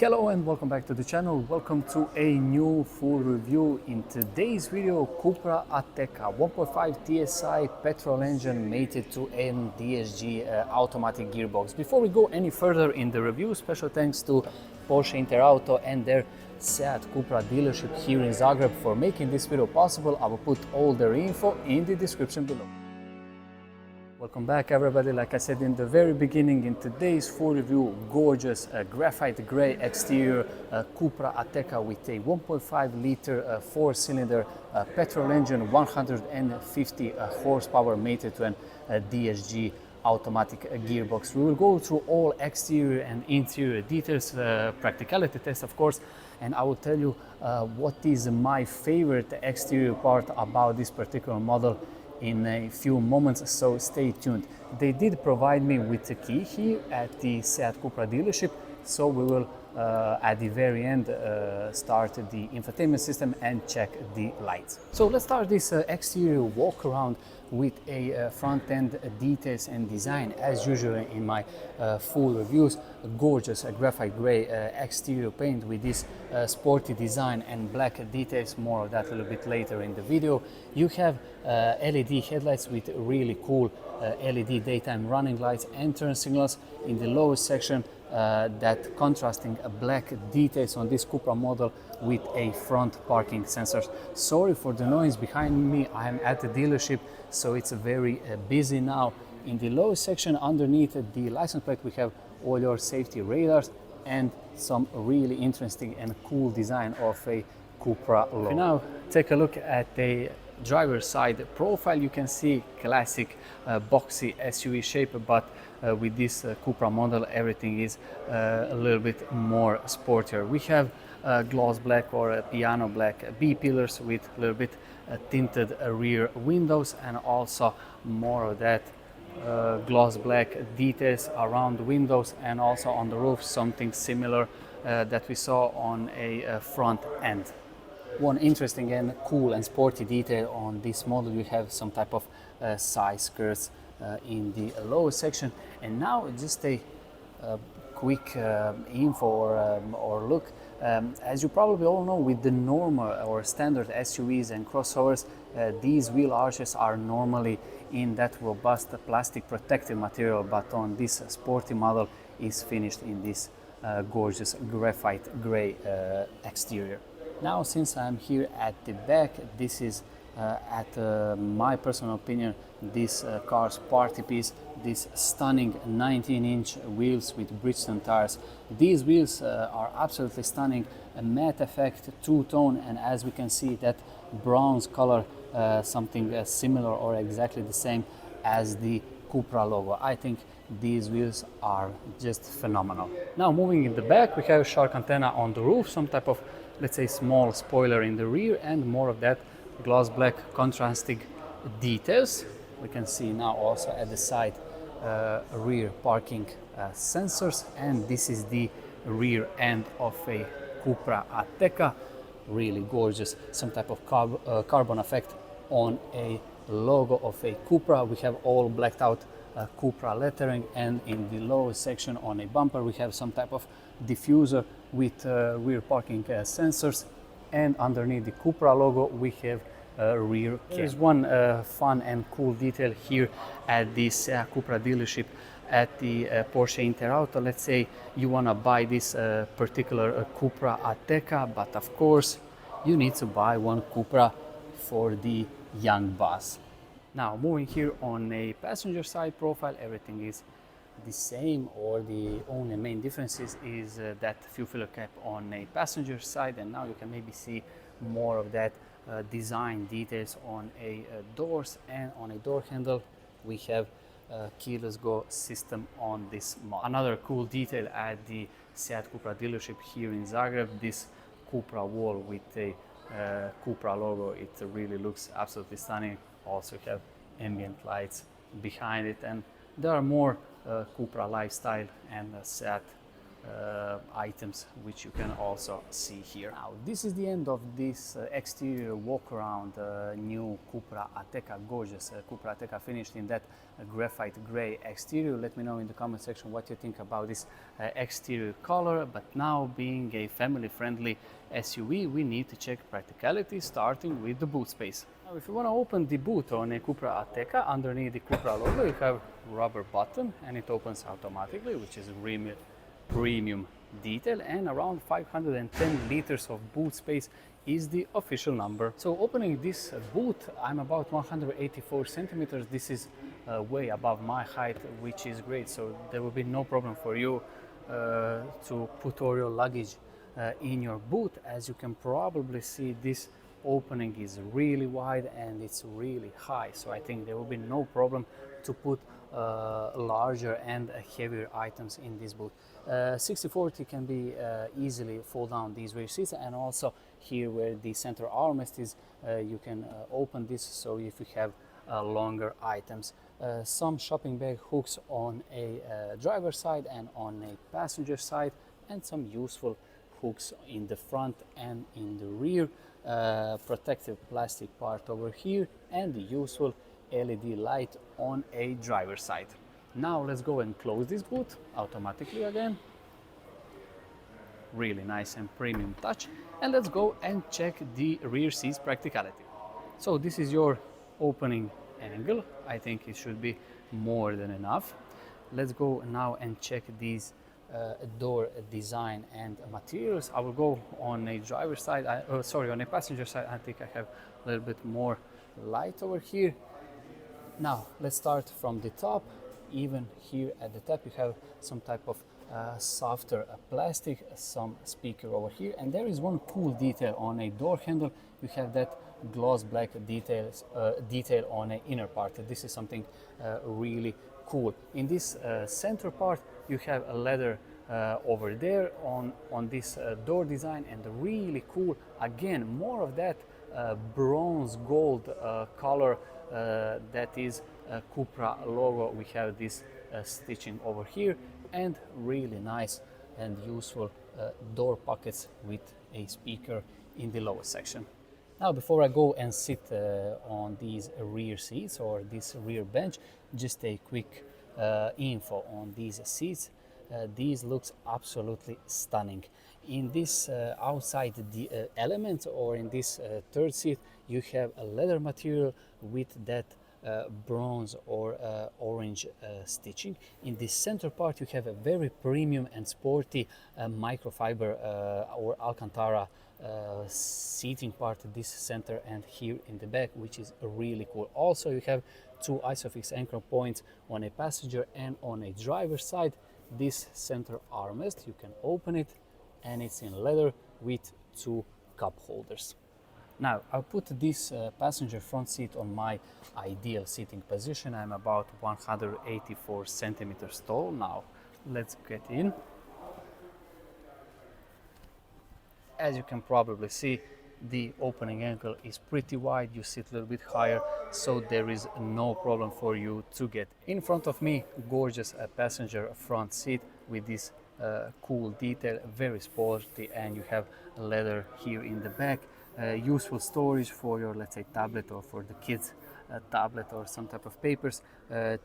Hello and welcome back to the channel. Welcome to a new full review. In today's video, Cupra Ateca 1.5 TSI petrol engine mated to an DSG automatic gearbox. Before we go any further in the review, special thanks to Porsche Inter Auto and their Seat Cupra dealership here in Zagreb for making this video possible. I will put all their info in the description below. Welcome back everybody. Like I said in the very beginning, in today's full review, gorgeous graphite gray exterior Cupra Ateca with a 1.5 liter 4-cylinder petrol engine, 150 horsepower mated to an DSG automatic gearbox. We will go through all exterior and interior details, practicality test of course, and I will tell you what is my favorite exterior part about this particular model in a few moments, so stay tuned. They did provide me with a key here at the Seat Cupra dealership, so we will at the very end start the infotainment system and check the lights. So let's start this exterior walk around with a front end details and design. As usual in my full reviews, gorgeous graphite gray exterior paint with this sporty design and black details. More of that a little bit later in the video. You have LED headlights with really cool LED daytime running lights and turn signals. In the lowest section, that contrasting black details on this Cupra model with a front parking sensors. Sorry for the noise behind me, I am at the dealership, so it's very busy now. In the lowest section underneath the license plate, we have all your safety radars and some really interesting and cool design of a Cupra logo. If you now take a look at the driver's side profile, you can see classic boxy SUV shape, but with this Cupra model everything is a little bit more sportier. We have gloss black or piano black B-pillars with a little bit tinted rear windows, and also more of that gloss black details around the windows and also on the roof, something similar that we saw on a front end. One interesting and cool and sporty detail on this model, you have some type of side skirts in the lower section. And now just a quick info or look. As you probably all know, with the normal or standard SUVs and crossovers, these wheel arches are normally in that robust plastic protective material, but on this sporty model is finished in this gorgeous graphite gray exterior. Now, since I'm here at the back, this is at my personal opinion, this car's party piece, this stunning 19-inch wheels with Bridgestone tires. These wheels are absolutely stunning, a matte effect, two-tone, and as we can see that bronze color, something similar or exactly the same as the Cupra logo. I think these wheels are just phenomenal. Now moving in the back, we have a shark antenna on the roof, some type of, let's say, small spoiler in the rear, and more of that gloss black contrasting details. We can see now also at the side rear parking sensors, and this is the rear end of a Cupra Ateca. Really gorgeous, some type of carbon effect on a logo of a Cupra. We have all blacked out Cupra lettering, and in the lower section on a bumper we have some type of diffuser with rear parking sensors, and underneath the Cupra logo we have rear cam. There is one fun and cool detail here at this Cupra dealership at the Porsche Inter Auto. Let's say you want to buy this particular Cupra Ateca, but of course you need to buy one Cupra for the young boss. Now moving here on a passenger side profile, everything is the same, or the only main difference is that fuel filler cap on a passenger side, and now you can maybe see more of that design details on a doors, and on a door handle we have keyless go system on this model. Another cool detail at the Seat Cupra dealership here in Zagreb, this Cupra wall with a Cupra logo. It really looks absolutely stunning. Also have ambient lights behind it, and there are more Cupra lifestyle and Seat items which you can also see here. Now this is the end of this exterior walk around new Cupra Ateca, gorgeous Cupra Ateca finished in that graphite gray exterior. Let me know in the comment section what you think about this exterior color, but now being a family friendly SUV we need to check practicality, starting with the boot space. Now if you want to open the boot on a Cupra Ateca, underneath the Cupra logo you have rubber button and it opens automatically, which is really premium detail, and around 510 liters of boot space is the official number. So opening this boot, I'm about 184 centimeters. This is way above my height, which is great. So there will be no problem for you to put all your luggage in your boot. As you can probably see, this opening is really wide and it's really high. So I think there will be no problem to put larger and heavier items in this boot. 60/40 can be easily fold down these rear seats, and also here where the center armrest is, you can open this so if you have longer items. Some shopping bag hooks on a driver's side and on a passenger side, and some useful hooks in the front and in the rear. Protective plastic part over here, and the useful LED light on a driver's side. Now let's go and close this boot automatically again. Really nice and premium touch. And let's go and check the rear seats practicality. So this is your opening angle. I think it should be more than enough. Let's go now and check these door design and materials. I will go on a driver's side, on a passenger side. I think I have a little bit more light over here. Now let's start from the top. Even here at the top you have some type of softer plastic, some speaker over here, and there is one cool detail on a door handle. You have that gloss black detail on an inner part. This is something really cool. In this center part you have a leather over there on this door design, and really cool, again, more of that bronze gold color that is Cupra logo. We have this stitching over here, and really nice and useful door pockets with a speaker in the lower section. Now before I go and sit on these rear seats or this rear bench, just a quick info on these seats. These looks absolutely stunning. In this outside the element, or in this third seat, you have a leather material with that bronze or orange stitching. In the center part you have a very premium and sporty microfiber or Alcantara seating part, this center and here in the back, which is really cool. Also you have two ISOFIX anchor points on a passenger and on a driver's side. This center armrest, you can open it, and it's in leather with two cup holders. Now I'll put this passenger front seat on my ideal sitting position. I'm about 184 centimeters tall. Now let's get in. As you can probably see, the opening angle is pretty wide. You sit a little bit higher, so there is no problem for you to get in. Front of me, gorgeous passenger front seat with this cool detail, very sporty, and you have leather here in the back. Useful storage for your, let's say, tablet, or for the kids tablet or some type of papers.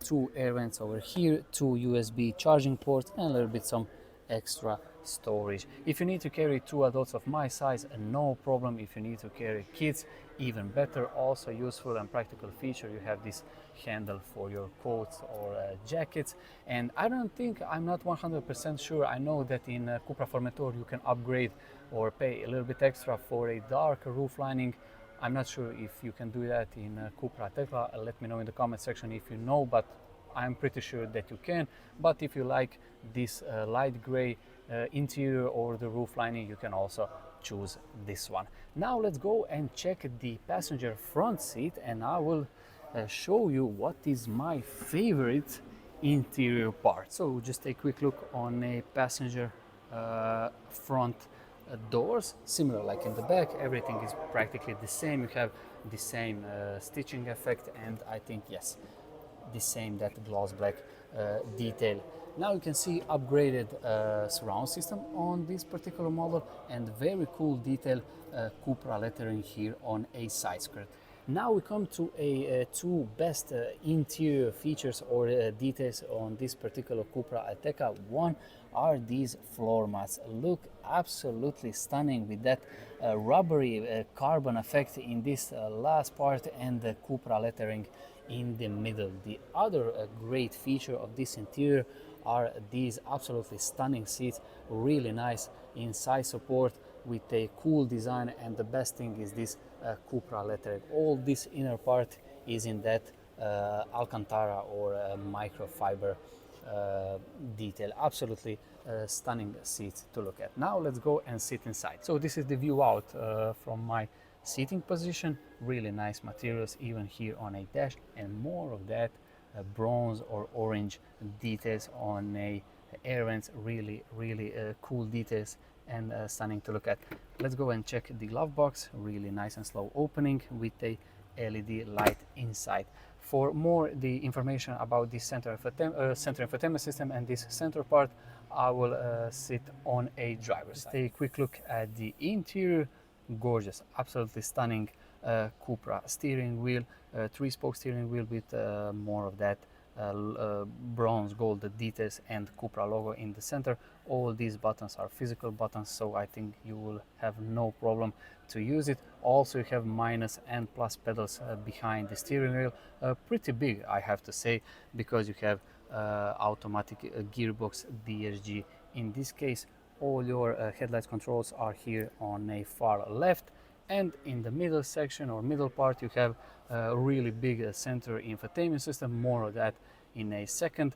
Two air vents over here, two USB charging ports, and a little bit some extra storage. If you need to carry two adults of my size, no problem. If you need to carry kids, even better. Also useful and practical feature, you have this handle for your coats or jackets. And I don't think, I'm not 100% sure, I know that in Cupra Formentor you can upgrade or pay a little bit extra for a dark roof lining. I'm not sure if you can do that in Cupra Ateca. Let me know in the comment section if you know, but I'm pretty sure that you can. But if you like this light gray interior or the roof lining, you can also choose this one. Now let's go and check the passenger front seat, and I will show you what is my favorite interior part. So just a quick look on a passenger front doors, similar like in the back. Everything is practically the same. You have the same stitching effect, and I think, yes, the same, that gloss black detail. Now you can see upgraded surround system on this particular model and very cool detail Cupra lettering here on a side skirt. Now we come to two best interior features or details on this particular Cupra Ateca. One are these floor mats. Look absolutely stunning with that rubbery carbon effect in this last part and the Cupra lettering in the middle. The other great feature of this interior are these absolutely stunning seats, really nice inside support with a cool design, and the best thing is this Cupra lettering. All this inner part is in that Alcantara or microfiber detail. Absolutely stunning seats to look at. Now let's go and sit inside. So this is the view out from my seating position. Really nice materials even here on a dash, and more of that bronze or orange details on a air vents. Really cool details and stunning to look at. Let's go and check the glove box. Really nice and slow opening with a LED light inside. For more the information about this center infotainment system and this center part, I will sit on a driver's side. Take a quick look at the interior. Gorgeous, absolutely stunning Cupra steering wheel, 3-spoke steering wheel with more of that bronze gold details and Cupra logo in the center. All these buttons are physical buttons, so I think you will have no problem to use it. Also you have minus and plus pedals behind the steering wheel, pretty big I have to say, because you have automatic gearbox DSG. In this case all your headlights controls are here on a far left, and in the middle section or middle part you have a really big center infotainment system. More of that in a second.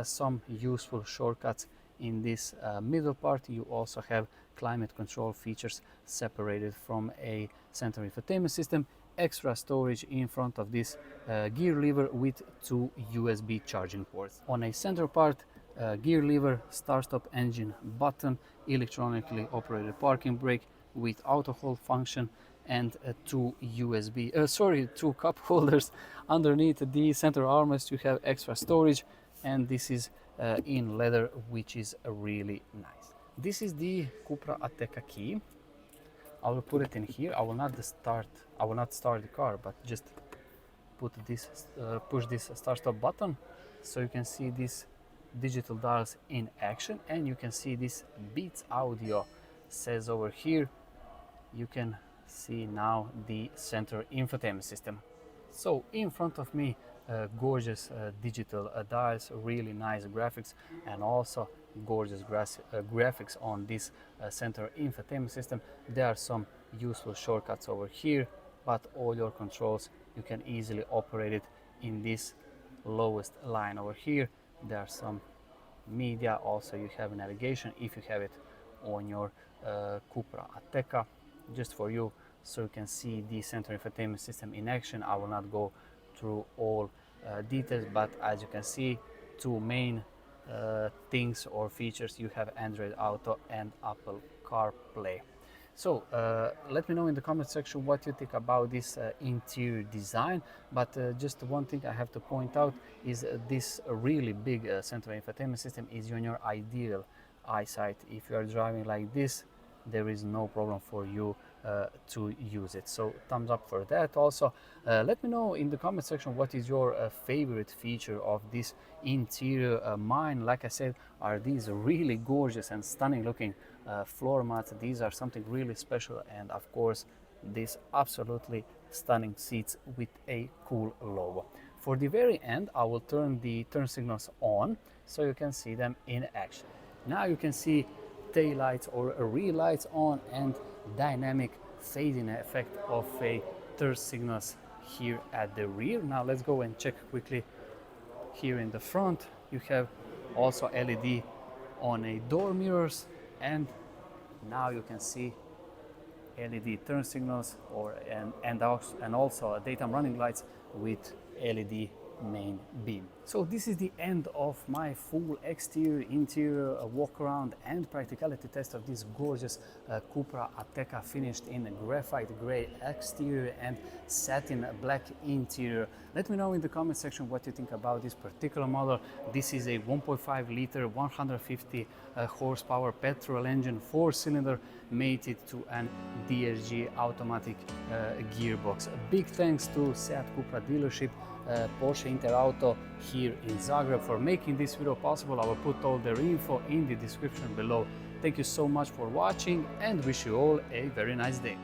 Some useful shortcuts in this middle part. You also have climate control features separated from a center infotainment system. Extra storage in front of this gear lever with 2 USB charging ports. On a center part, gear lever, start stop engine button, electronically operated parking brake with auto hold function, and two cup holders. Underneath the center armrest you have extra storage, and this is in leather, which is really nice. This is the Cupra Ateca key. I will put it in here. I will not start the car, but just put this push this start stop button, so you can see these digital dials in action, and you can see this Beats audio says over here. You can see now the center infotainment system. So in front of me, gorgeous digital dials, really nice graphics, and also gorgeous graphics on this center infotainment system. There are some useful shortcuts over here, but all your controls you can easily operate it in this lowest line over here. There are some media, also you have navigation if you have it on your Cupra Ateca, just for you, so you can see the center infotainment system in action. I will not go through all details, but as you can see, two main things or features: you have Android Auto and Apple CarPlay. So let me know in the comment section what you think about this interior design. But just one thing I have to point out is this really big center infotainment system is on your ideal eyesight. If you are driving like this, there is no problem for you to use it. So thumbs up for that. Also let me know in the comment section what is your favorite feature of this interior. Mine, like I said, are these really gorgeous and stunning looking floor mats. These are something really special, and of course these absolutely stunning seats with a cool logo. For the very end, I will turn the turn signals on so you can see them in action. Now you can see tail lights or rear lights on and dynamic fading effect of a turn signals here at the rear. Now let's go and check quickly here in the front. You have also LED on a door mirrors, and now you can see LED turn signals and also daytime running lights with LED main beam. So this is the end of my full exterior, interior walk around and practicality test of this gorgeous Cupra Ateca, finished in graphite gray exterior and satin black interior. Let me know in the comment section what you think about this particular model. This is a 1.5 liter 150 horsepower petrol engine, 4-cylinder, mated to an DSG automatic gearbox. A big thanks to Seat Cupra dealership, Porsche Inter Auto here in Zagreb for making this video possible. I will put all their info in the description below. Thank you so much for watching and wish you all a very nice day.